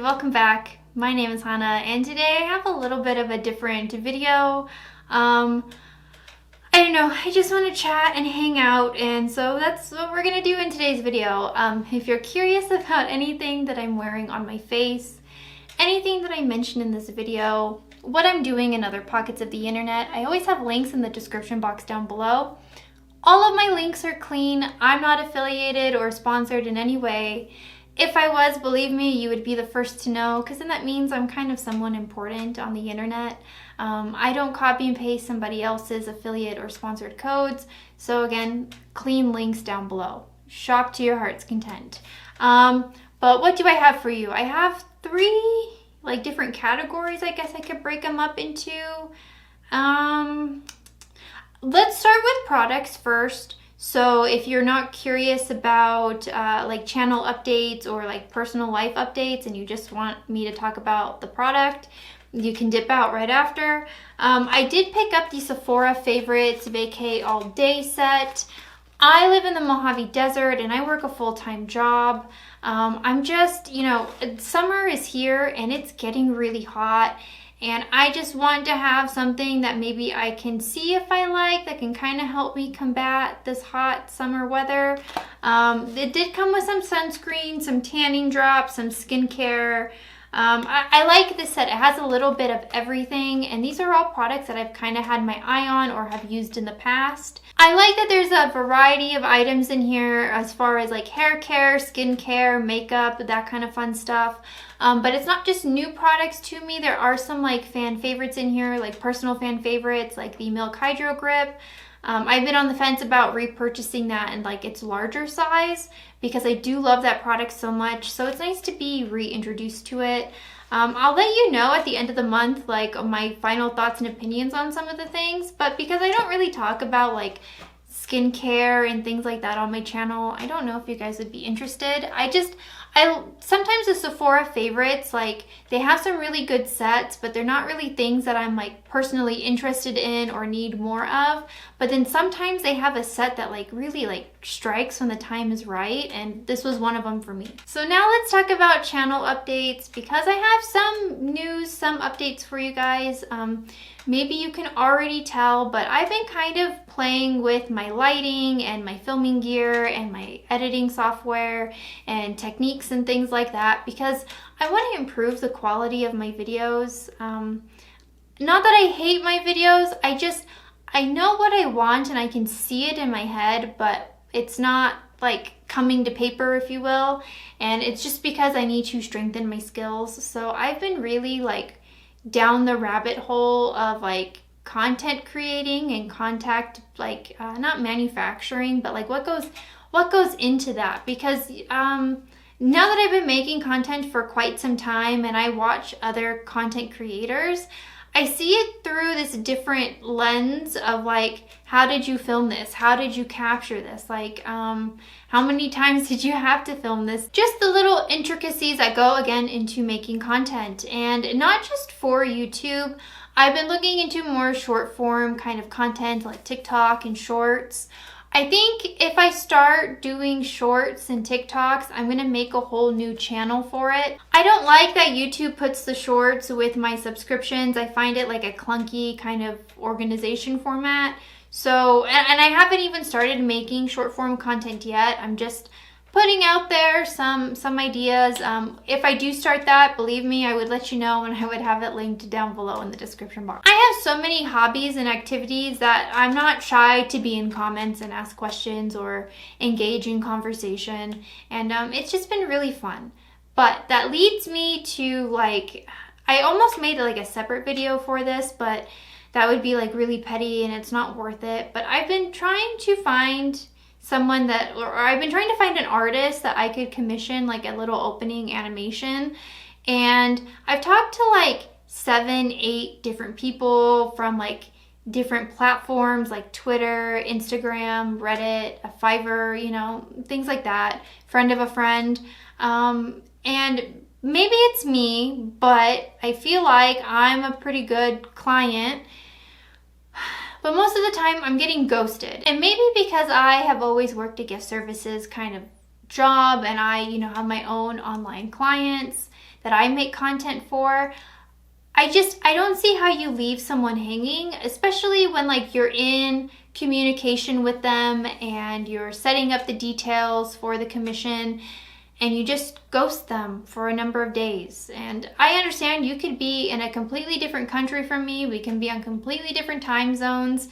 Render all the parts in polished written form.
welcome back. My name is Hannah, and today I have a little bit of a different video. I don't know, I just want to chat and hang out, and so that's what we're gonna do in today's video. If you're curious about anything that I'm wearing on my face, anything that I mentioned in this video, what I'm doing in other pockets of the internet, I always have links in the description box down below. All of my links are clean. I'm not affiliated or sponsored in any way. If I was, believe me, you would be the first to know, because then that means I'm kind of someone important on the internet. I don't copy and paste somebody else's affiliate or sponsored codes. So again, clean links down below. Shop to your heart's content. But what do I have for you? I have three different categories. I guess I could break them up into. Let's start with products first. So if you're not curious about channel updates or personal life updates and you just want me to talk about the product, you can dip out right after. I did pick up the Sephora Favorites Vacay All Day set. I live in the Mojave Desert and I work a full-time job. I'm just, summer is here and it's getting really hot. And I just want to have something that maybe I can see if I like, that can kind of help me combat this hot summer weather. It did come with some sunscreen, some tanning drops, some skincare. I like this set. It has a little bit of everything, and these are all products that I've kind of had my eye on or have used in the past. I like that there's a variety of items in here as far as hair care, skin care, makeup, that kind of fun stuff. But it's not just new products to me. There are some fan favorites in here, personal fan favorites, like the Milk Hydro Grip. I've been on the fence about repurchasing that in its larger size because I do love that product so much. So it's nice to be reintroduced to it. I'll let you know at the end of the month my final thoughts and opinions on some of the things. But because I don't really talk about skincare and things like that on my channel, I don't know if you guys would be interested. Sometimes the Sephora Favorites, they have some really good sets, but they're not really things that I'm personally interested in or need more of. But then sometimes they have a set that really strikes when the time is right, and this was one of them for me. So now let's talk about channel updates, because I have some news, some updates for you guys. Maybe you can already tell, but I've been kind of playing with my lighting and my filming gear and my editing software and techniques and things like that, because I want to improve the quality of my videos. Not that I hate my videos, I know what I want and I can see it in my head, but it's not coming to paper, if you will, and it's just because I need to strengthen my skills. So I've been really down the rabbit hole of content creating and not manufacturing, but what goes into that, because now that I've been making content for quite some time and I watch other content creators, I see it through this different lens of how did you film this? How did you capture this? How many times did you have to film this? Just the little intricacies that go again into making content, and not just for YouTube. I've been looking into more short form kind of content like TikTok and shorts. I think if I start doing shorts and TikToks, I'm going to make a whole new channel for it. I don't like that YouTube puts the shorts with my subscriptions. I find it a clunky kind of organization format. So, and I haven't even started making short form content yet. I'm just putting out there some ideas. If I do start that, believe me, I would let you know, and I would have it linked down below in the description box. I have so many hobbies and activities that I'm not shy to be in comments and ask questions or engage in conversation, and it's just been really fun. But that leads me to I almost made a separate video for this, but that would be really petty and it's not worth it. But I've been trying to find someone I've been trying to find an artist that I could commission a little opening animation, and I've talked to 7, 8 different people from different platforms like Twitter, Instagram, Reddit, Fiverr, things like that, friend of a friend, and maybe it's me, but I feel like I'm a pretty good client. But most of the time I'm getting ghosted. And maybe because I have always worked at gift services kind of job and I, have my own online clients that I make content for. I don't see how you leave someone hanging, especially when like you're in communication with them and you're setting up the details for the commission and you just ghost them for a number of days. And I understand you could be in a completely different country from me. We can be on completely different time zones.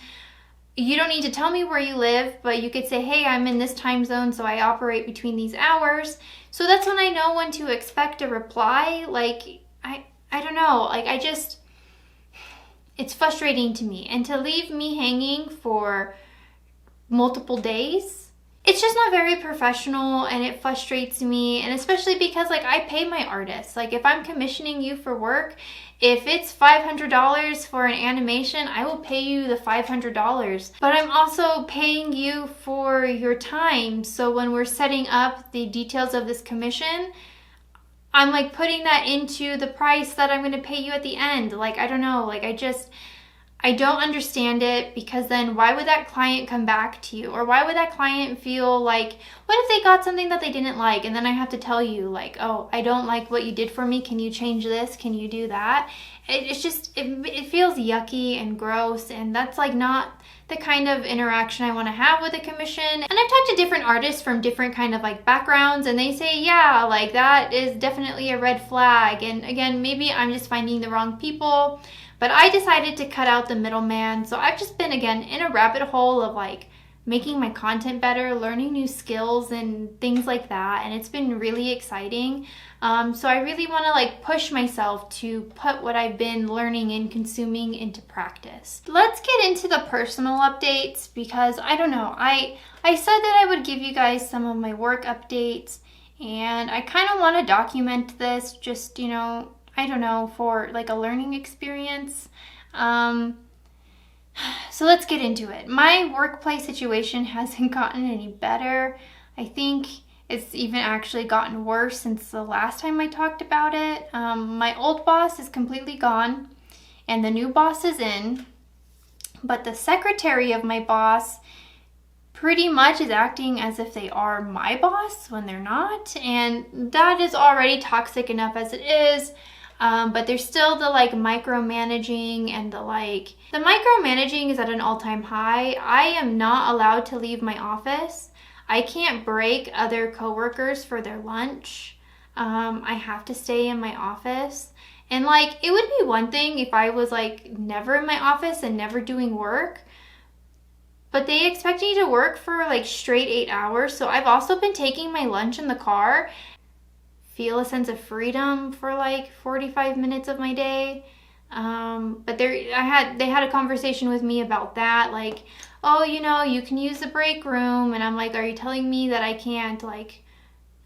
You don't need to tell me where you live, but you could say, hey, I'm in this time zone, so I operate between these hours. So that's when I know when to expect a reply. Like, I don't know, like it's frustrating to me. And to leave me hanging for multiple days, it's just not very professional and it frustrates me. And especially because like I pay my artists. Like if I'm commissioning you for work, if it's $500 for an animation, I will pay you the $500. But I'm also paying you for your time. So when we're setting up the details of this commission, I'm like putting that into the price that I'm going to pay you at the end. Like, I don't know, like I don't understand it, because then why would that client come back to you? Or why would that client feel like, what if they got something that they didn't like? And then I have to tell you like, oh, I don't like what you did for me. Can you change this? Can you do that? It's just, it feels yucky and gross. And that's like not the kind of interaction I want to have with a commission. And I've talked to different artists from different kind of like backgrounds, and they say, yeah, like that is definitely a red flag. And again, maybe I'm just finding the wrong people, but I decided to cut out the middleman. So I've just been, again, in a rabbit hole of like making my content better, learning new skills and things like that. And it's been really exciting. So I really want to like push myself to put what I've been learning and consuming into practice. Let's get into the personal updates, because I don't know, I said that I would give you guys some of my work updates, and I kind of want to document this just, I don't know, for like a learning experience. So let's get into it. My workplace situation hasn't gotten any better. I think it's even actually gotten worse since the last time I talked about it. My old boss is completely gone and the new boss is in, but the secretary of my boss pretty much is acting as if they are my boss when they're not, and that is already toxic enough as it is. But there's still the like micromanaging, and the micromanaging is at an all-time high. I am not allowed to leave my office. I can't break other coworkers for their lunch. I have to stay in my office. And like, it would be one thing if I was like never in my office and never doing work, but they expect me to work for like straight 8 hours. So I've also been taking my lunch in the car, feel a sense of freedom for like 45 minutes of my day. But they had a conversation with me about that, like, oh, you can use the break room. And I'm like, are you telling me that I can't like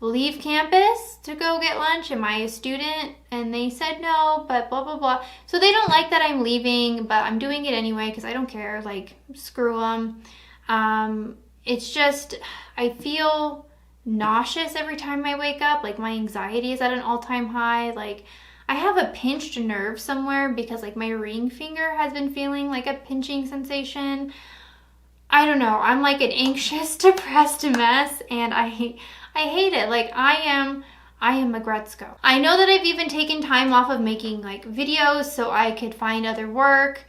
leave campus to go get lunch? Am I a student? And they said no, but blah, blah, blah. So they don't like that I'm leaving, but I'm doing it anyway because I don't care, like, screw them. It's just, I feel nauseous every time I wake up. Like, my anxiety is at an all-time high. Like, I have a pinched nerve somewhere because like my ring finger has been feeling like a pinching sensation. I don't know. I'm like an anxious, depressed mess, and I hate it. Like, I am a Gretzko. I know that I've even taken time off of making like videos so I could find other work.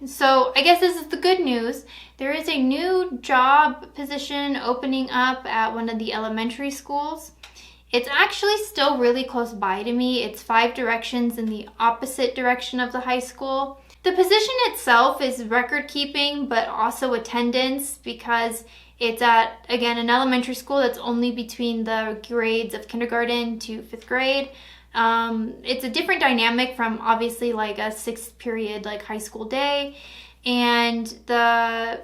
So I guess this is the good news. There is a new job position opening up at one of the elementary schools. It's actually still really close by to me. It's 5 directions in the opposite direction of the high school. The position itself is record keeping, but also attendance, because it's at, again, an elementary school that's only between the grades of kindergarten to 5th grade. It's a different dynamic from obviously like a 6th period like high school day. And the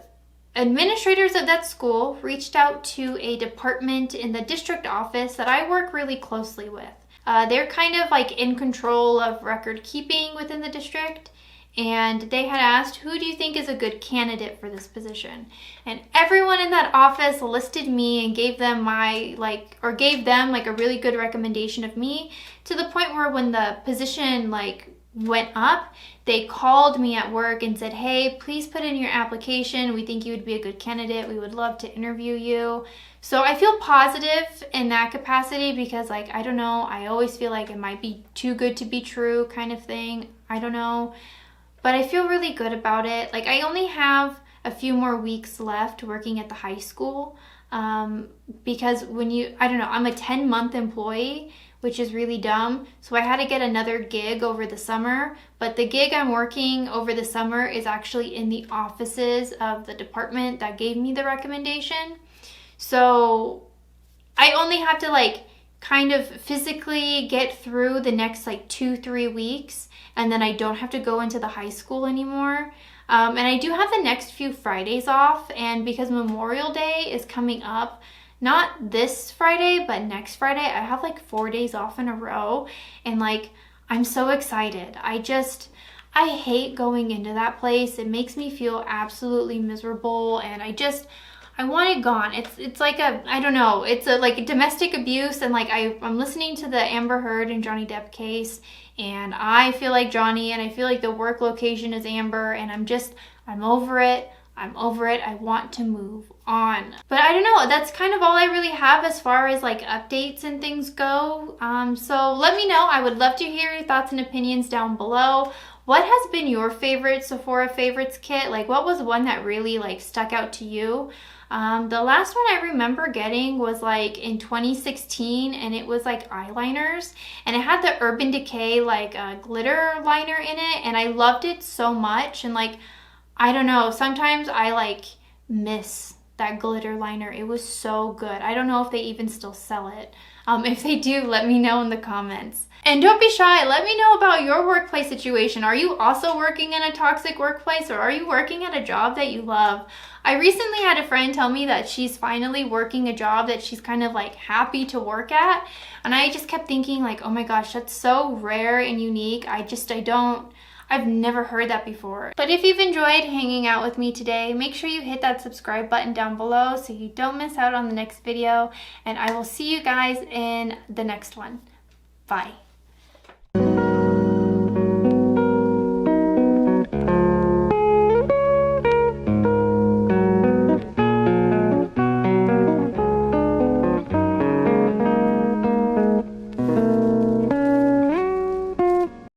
administrators of that school reached out to a department in the district office that I work really closely with. They're kind of like in control of record keeping within the district. And they had asked, who do you think is a good candidate for this position? And everyone in that office listed me and gave them a really good recommendation of me, to the point where when the position like went up, they called me at work and said, hey, please put in your application. We think you would be a good candidate. We would love to interview you. So I feel positive in that capacity because, like, I don't know, I always feel like it might be too good to be true kind of thing. I don't know. But I feel really good about it. Like, I only have a few more weeks left working at the high school because I don't know, I'm a 10-month employee, which is really dumb. So I had to get another gig over the summer, but the gig I'm working over the summer is actually in the offices of the department that gave me the recommendation. So I only have to like kind of physically get through the next like 2-3 weeks, and then I don't have to go into the high school anymore. And I do have the next few Fridays off, and because Memorial Day is coming up, not this Friday, but next Friday, I have like 4 days off in a row, and like, I'm so excited. I hate going into that place. It makes me feel absolutely miserable, and I want it gone. It's like I don't know, it's like domestic abuse, and like I'm listening to the Amber Heard and Johnny Depp case, and I feel like Johnny, and I feel like the work location is Amber, and I'm over it. I want to move on. But I don't know, that's kind of all I really have as far as like updates and things go. So let me know. I would love to hear your thoughts and opinions down below. What has been your favorite Sephora favorites kit? Like, what was one that really like stuck out to you? The last one I remember getting was like in 2016, and it was like eyeliners, and it had the Urban Decay like glitter liner in it, and I loved it so much. And like, I don't know, sometimes I like miss that glitter liner. It was so good. I don't know if they even still sell it. If they do, let me know in the comments. And don't be shy, let me know about your workplace situation. Are you also working in a toxic workplace, or are you working at a job that you love? I recently had a friend tell me that she's finally working a job that she's kind of like happy to work at. And I just kept thinking like, oh my gosh, that's so rare and unique. I've never heard that before. But if you've enjoyed hanging out with me today, make sure you hit that subscribe button down below so you don't miss out on the next video. And I will see you guys in the next one. Bye.